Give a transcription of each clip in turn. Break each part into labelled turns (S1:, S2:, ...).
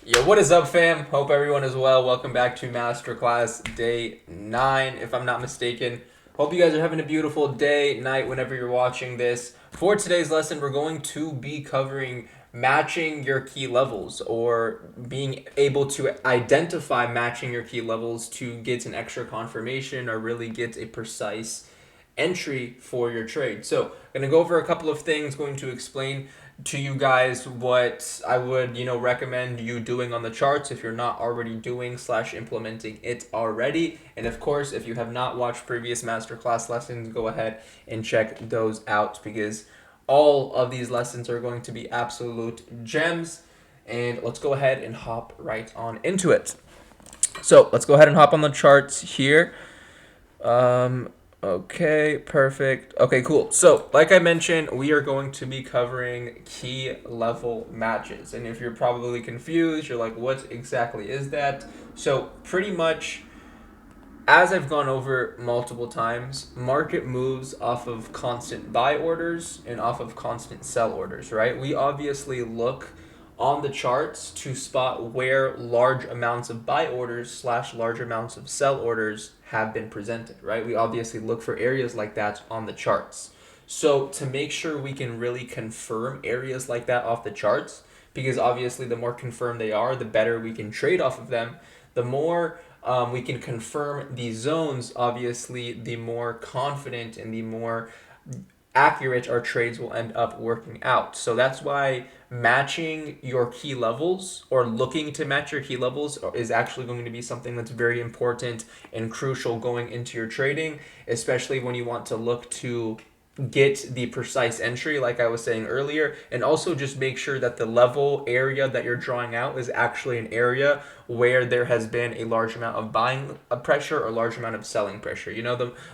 S1: Yo, what is up, fam? Hope everyone is well. Welcome back to Masterclass Day 9, if I'm not mistaken. Hope you guys are having a beautiful day, night, whenever you're watching this. For today's lesson, we're going to be covering matching your key levels or being able to identify matching your key levels to get an extra confirmation or really get a precise entry for your trade. So, I'm going to go over a couple of things, going to explain to you guys what I would, recommend you doing on the charts if you're not already doing slash implementing it already. And of course, if you have not watched previous masterclass lessons, go ahead and check those out because all of these lessons are going to be absolute gems. And let's go ahead and hop right on into it. So let's go ahead and hop on the charts here. Um, okay, perfect. Okay, cool. So, like I mentioned, we are going to be covering key level matches. And if you're probably confused, you're like, what exactly is that? So, pretty much, as I've gone over multiple times, market moves off of constant buy orders and off of constant sell orders, right? We obviously look on the charts to spot where large amounts of buy orders slash large amounts of sell orders have been presented, right? We obviously look for areas like that on the charts. So to make sure we can really confirm areas like that off the charts, because obviously the more confirmed they are, the better we can trade off of them. The more we can confirm these zones, obviously, the more confident and the more accurate our trades will end up working out. So that's why matching your key levels or looking to match your key levels is actually going to be something that's very important and crucial going into your trading, especially when you want to look to get the precise entry like I was saying earlier, and also just make sure that the level area that you're drawing out is actually an area where there has been a large amount of buying pressure or large amount of selling pressure.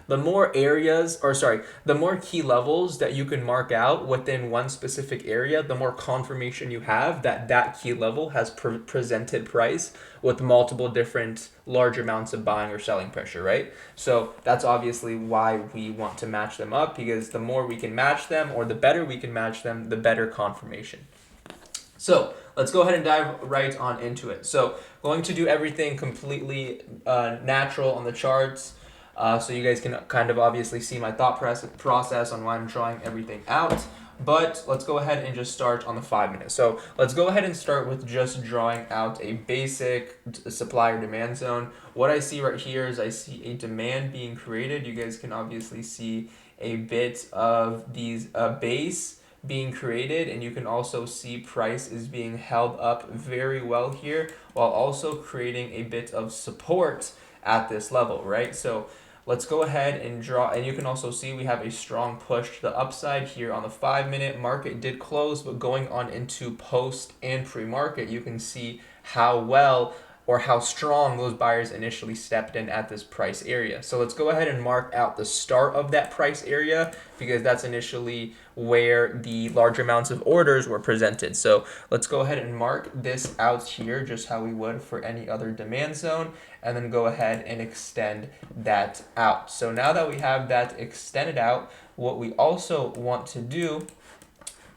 S1: The more areas, or sorry, the more key levels that you can mark out within one specific area, the more confirmation you have that that key level has presented price with multiple different large amounts of buying or selling pressure, right? So that's obviously why we want to match them up, because the more we can match them or the better we can match them, the better confirmation. So let's go ahead and dive right on into it. So going to do everything completely natural on the charts. So you guys can kind of obviously see my thought process on why I'm drawing everything out. But let's go ahead and just start on the 5 minutes. So let's go ahead and start with just drawing out a basic supply or demand zone. What I see right here is I see a demand being created. You guys can obviously see a bit of these base being created, and you can also see price is being held up very well here while also creating a bit of support at this level, right? So let's go ahead and draw, and you can also see we have a strong push to the upside here on the 5 minute. Market did close, but going on into post and pre-market, you can see how well or how strong those buyers initially stepped in at this price area. So let's go ahead and mark out the start of that price area, because that's initially where the large amounts of orders were presented. So let's go ahead and mark this out here just how we would for any other demand zone, and then go ahead and extend that out. So now that we have that extended out, what we also want to do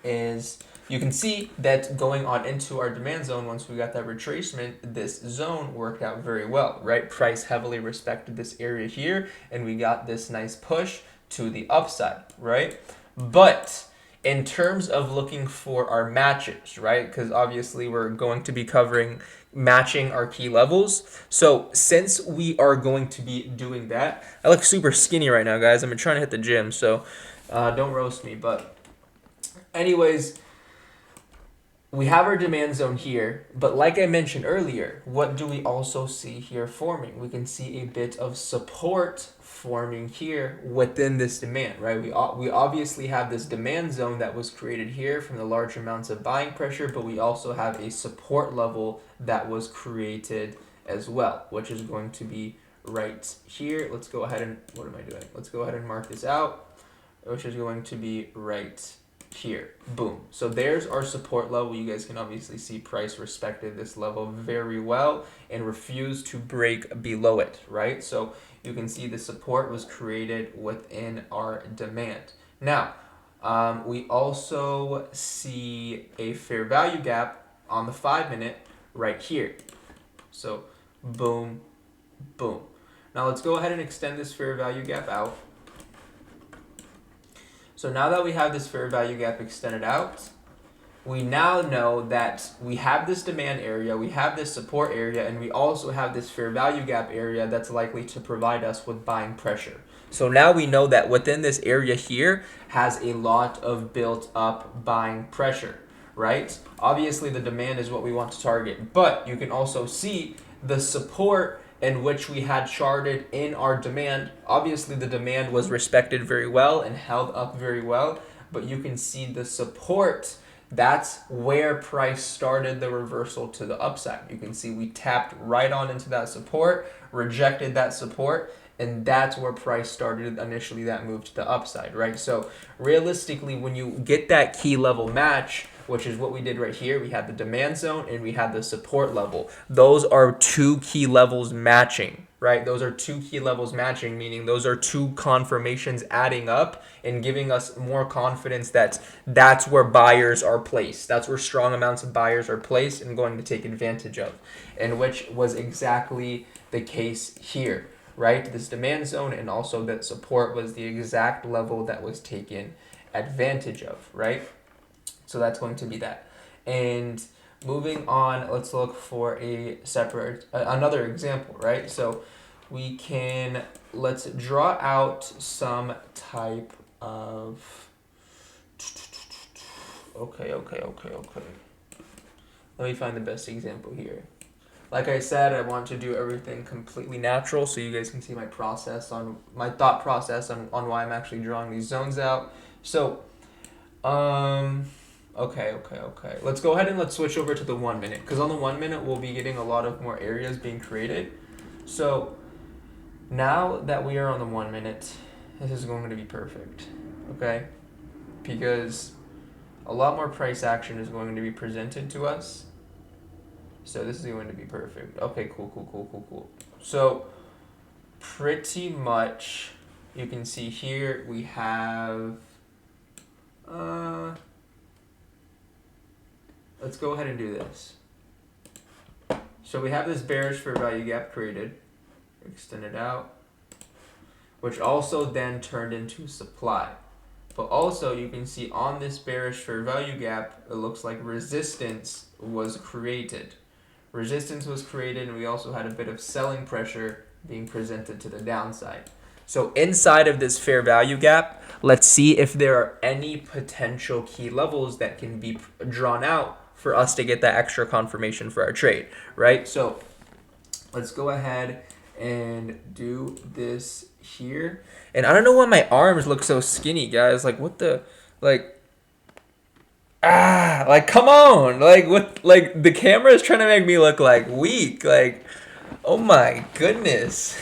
S1: is, you can see that going on into our demand zone, once we got that retracement, this zone worked out very well, right? Price heavily respected this area here, and we got this nice push to the upside, right? But in terms of looking for our matches, right? Because obviously we're going to be covering matching our key levels. So since we are going to be doing that, I look super skinny right now, guys. I'm trying to hit the gym, so don't roast me. But anyways, we have our demand zone here, but like I mentioned earlier, what do we also see here forming? We can see a bit of support forming here within this demand, right? We obviously have this demand zone that was created here from the large amounts of buying pressure, but we also have a support level that was created as well, which is going to be right here. Let's go ahead and, what am I doing? Let's go ahead and mark this out, which is going to be right here. Boom. So there's our support level. You guys can obviously see price respected this level very well and refused to break below it, right? So you can see the support was created within our demand. Now, we also see a fair value gap on the 5 minute right here. So boom, boom. Now let's go ahead and extend this fair value gap out. So now that we have this fair value gap extended out, we now know that we have this demand area, we have this support area, and we also have this fair value gap area that's likely to provide us with buying pressure. So now we know that within this area here has a lot of built up buying pressure, right? Obviously the demand is what we want to target, but you can also see the support in which we had charted in our demand. Obviously the demand was respected very well and held up very well, but you can see the support. That's where price started the reversal to the upside. You can see we tapped right on into that support, rejected that support, and that's where price started initially that move to the upside, right? So realistically, when you get that key level match, which is what we did right here, we had the demand zone and we had the support level. Those are two key levels matching, right? Those are two key levels matching, meaning those are two confirmations adding up and giving us more confidence that that's where buyers are placed. That's where strong amounts of buyers are placed and going to take advantage of, and which was exactly the case here, right? This demand zone and also that support was the exact level that was taken advantage of, right? So that's going to be that. And moving on, let's look for a separate, another example, right? So we can, let's draw out some type of, okay. Let me find the best example here. Like I said, I want to do everything completely natural so you guys can see my process on, my thought process on why I'm actually drawing these zones out. So, okay. Let's go ahead and let's switch over to the 1 minute, because on the 1 minute we'll be getting a lot of more areas being created. So now that we are on the 1 minute, this is going to be perfect, okay? Because a lot more price action is going to be presented to us. So this is going to be perfect. Okay, cool. So pretty much you can see here we have, let's go ahead and do this. So we have this bearish fair value gap created, extend it out, which also then turned into supply. But also you can see on this bearish fair value gap, it looks like resistance was created. Resistance was created, and we also had a bit of selling pressure being presented to the downside. So inside of this fair value gap, let's see if there are any potential key levels that can be drawn out for us to get that extra confirmation for our trade, right? So let's go ahead and do this here. And I don't know why my arms look so skinny, guys. Like, what the, like, like, come on. Like, what, like, the camera is trying to make me look, like, weak. Like, oh my goodness.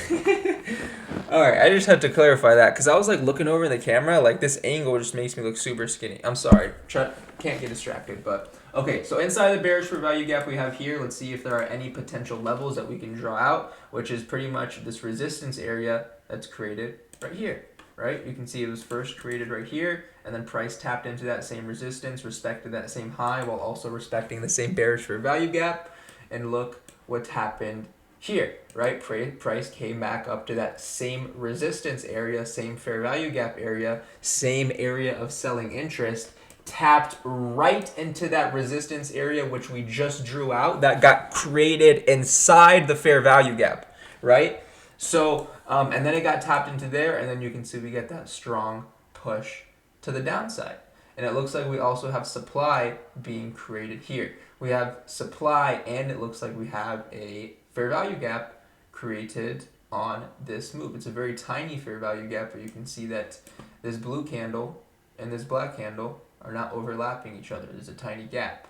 S1: All right, I just had to clarify that because I was, like, looking over in the camera. Like, this angle just makes me look super skinny. I'm sorry. Can't get distracted, but okay. So inside the bearish fair value gap we have here, let's see if there are any potential levels that we can draw out, which is pretty much this resistance area that's created right here, right? You can see it was first created right here, and then price tapped into that same resistance, respected that same high while also respecting the same bearish fair value gap, and look what happened here, right? Price came back up to that same resistance area, same fair value gap area, same area of selling interest, tapped right into that resistance area which we just drew out that got created inside the fair value gap, right? So and then it got tapped into there, and then you can see we get that strong push to the downside. And it looks like we also have supply being created here. We have supply, and it looks like we have a fair value gap created on this move. It's a very tiny fair value gap, but you can see that this blue candle and this black candle are not overlapping each other. There's a tiny gap.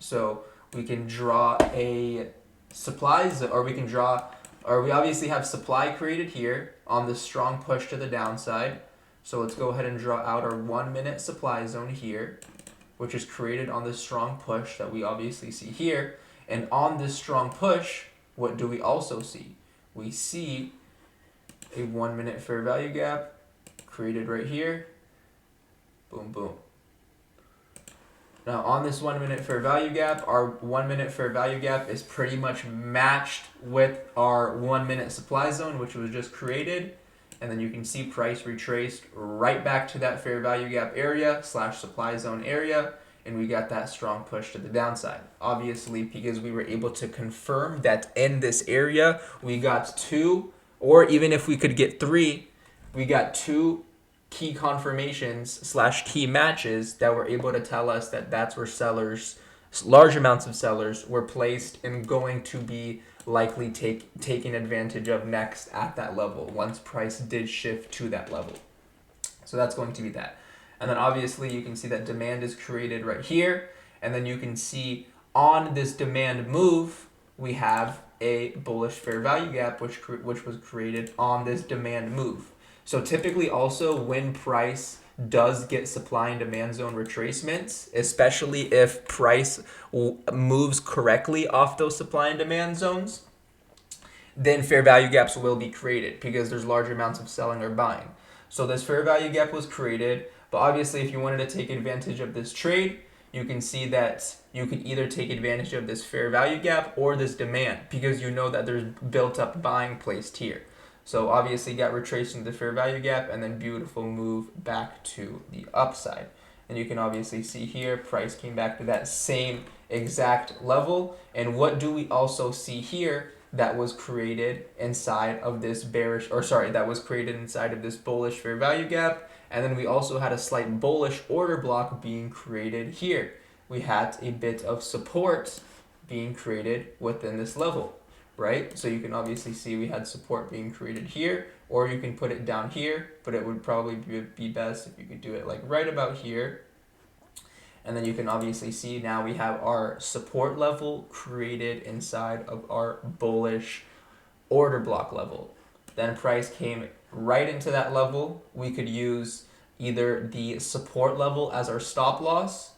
S1: So we can draw a supply zone, or we obviously have supply created here on this strong push to the downside. So let's go ahead and draw out our 1 minute supply zone here, which is created on this strong push that we obviously see here. And on this strong push, what do we also see? We see a 1 minute fair value gap created right here. Boom, boom. Now on this 1 minute fair value gap, our 1 minute fair value gap is pretty much matched with our 1 minute supply zone, which was just created. And then you can see price retraced right back to that fair value gap area / supply zone area. And we got that strong push to the downside. Obviously, because we were able to confirm that in this area, we got 2, or even if we could get 3, we got 2 key confirmations / key matches that were able to tell us that that's where sellers, large amounts of sellers, were placed and going to be likely taking advantage of next at that level once price did shift to that level. So that's going to be that. And then obviously you can see that demand is created right here. And then you can see on this demand move, we have a bullish fair value gap, which was created on this demand move. So typically also when price does get supply and demand zone retracements, especially if price moves correctly off those supply and demand zones, then fair value gaps will be created because there's large amounts of selling or buying. So this fair value gap was created, but obviously if you wanted to take advantage of this trade, you can see that you could either take advantage of this fair value gap or this demand because you know that there's built up buying placed here. So obviously got retraced into the fair value gap and then beautiful move back to the upside. And you can obviously see here, price came back to that same exact level. And what do we also see here that was created inside of this that was created inside of this bullish fair value gap? And then we also had a slight bullish order block being created here. We had a bit of support being created within this level. Right? So you can obviously see we had support being created here, or you can put it down here, but it would probably be best if you could do it like right about here. And then you can obviously see now we have our support level created inside of our bullish order block level. Then price came right into that level. We could use either the support level as our stop loss,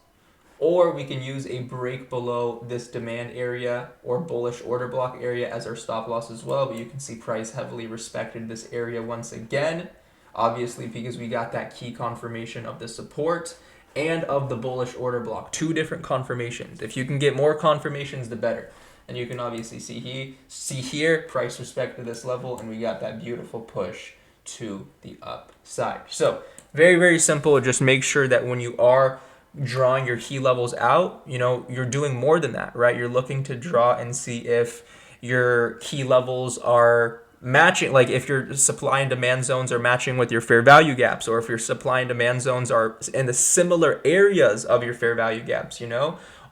S1: or we can use a break below this demand area or bullish order block area as our stop loss as well. But you can see price heavily respected this area once again, obviously because we got that key confirmation of the support and of the bullish order block. 2 different confirmations. If you can get more confirmations, the better. And you can obviously see here, price respected this level, and we got that beautiful push to the upside. So very, very simple. Just make sure that when you are drawing your key levels out, you're doing more than that, right? You're looking to draw and see if your key levels are matching, like if your supply and demand zones are matching with your fair value gaps, or if your supply and demand zones are in the similar areas of your fair value gaps,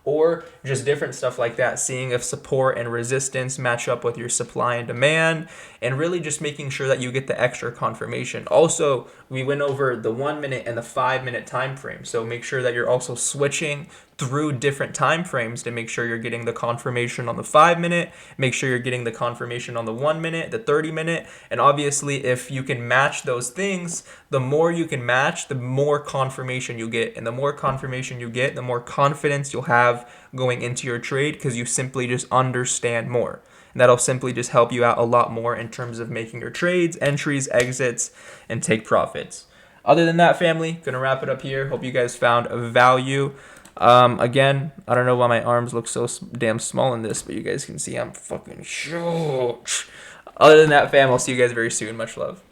S1: or just different stuff like that, seeing if support and resistance match up with your supply and demand, and really just making sure that you get the extra confirmation. Also, we went over the 1 minute and the 5 minute time frame, so make sure that you're also switching through different time frames to make sure you're getting the confirmation on the 5 minute, make sure you're getting the confirmation on the 1 minute, the 30 minute, and obviously if you can match those things, the more you can match, the more confirmation you get, and the more confirmation you get, the more confidence you'll have going into your trade because you simply just understand more. And that'll simply just help you out a lot more in terms of making your trades, entries, exits, and take profits. Other than that, family, gonna wrap it up here. Hope you guys found value. Again, I don't know why my arms look so damn small in this, but you guys can see I'm fucking short. Other than that, fam, I'll see you guys very soon. Much love.